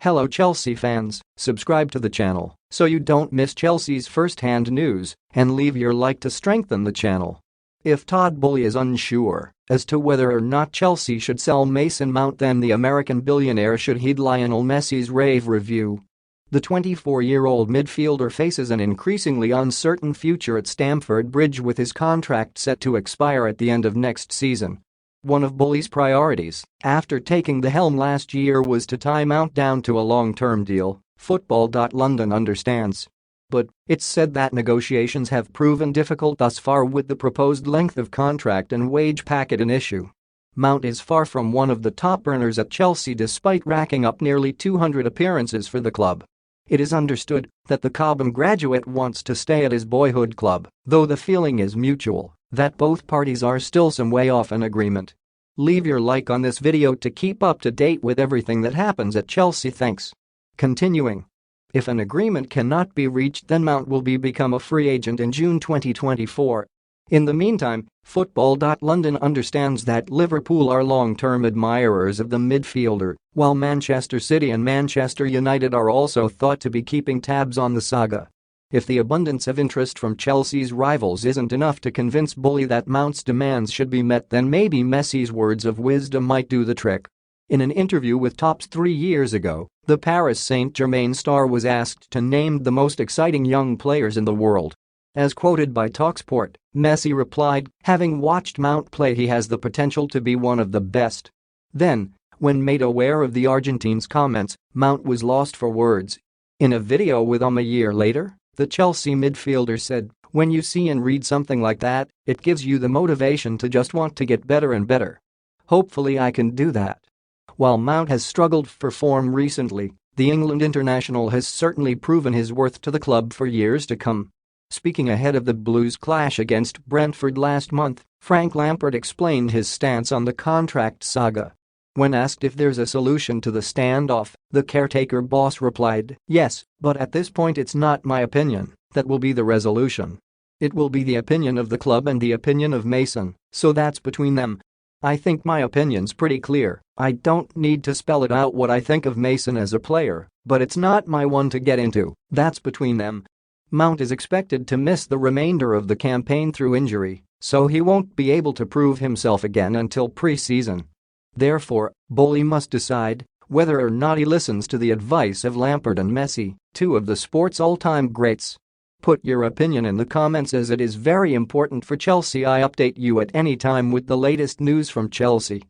Hello Chelsea fans, subscribe to the channel so you don't miss Chelsea's first-hand news and leave your like to strengthen the channel. If Todd Boehly is unsure as to whether or not Chelsea should sell Mason Mount, then the American billionaire should heed Lionel Messi's rave review. The 24-year-old midfielder faces an increasingly uncertain future at Stamford Bridge with his contract set to expire at the end of next season. One of Boehly's priorities after taking the helm last year was to tie Mount down to a long-term deal, Football.London understands. But it's said that negotiations have proven difficult thus far with the proposed length of contract and wage packet an issue. Mount is far from one of the top earners at Chelsea despite racking up nearly 200 appearances for the club. It is understood that the Cobham graduate wants to stay at his boyhood club, though the feeling is mutual that both parties are still some way off an agreement. Leave your like on this video to keep up to date with everything that happens at Chelsea. Thanks. Continuing. If an agreement cannot be reached, then Mount will become a free agent in June 2024. In the meantime, Football.London understands that Liverpool are long-term admirers of the midfielder, while Manchester City and Manchester United are also thought to be keeping tabs on the saga. If the abundance of interest from Chelsea's rivals isn't enough to convince Boehly that Mount's demands should be met, then maybe Messi's words of wisdom might do the trick. In an interview with Tops 3 years ago, the Paris Saint-Germain star was asked to name the most exciting young players in the world. As quoted by TalkSport, Messi replied, "Having watched Mount play, he has the potential to be one of the best." Then, when made aware of the Argentine's comments, Mount was lost for words. In a video with a year later, the Chelsea midfielder said, "When you see and read something like that, it gives you the motivation to just want to get better and better. Hopefully I can do that." While Mount has struggled for form recently, the England international has certainly proven his worth to the club for years to come. Speaking ahead of the Blues' clash against Brentford last month, Frank Lampard explained his stance on the contract saga. When asked if there's a solution to the standoff, the caretaker boss replied, "Yes, but at this point it's not my opinion that will be the resolution. It will be the opinion of the club and the opinion of Mason, so that's between them. I think my opinion's pretty clear. I don't need to spell it out what I think of Mason as a player, but it's not my one to get into, that's between them." Mount is expected to miss the remainder of the campaign through injury, so he won't be able to prove himself again until pre-season. Therefore, Boehly must decide whether or not he listens to the advice of Lampard and Messi, two of the sport's all-time greats. Put your opinion in the comments, as it is very important for Chelsea. I update you at any time with the latest news from Chelsea.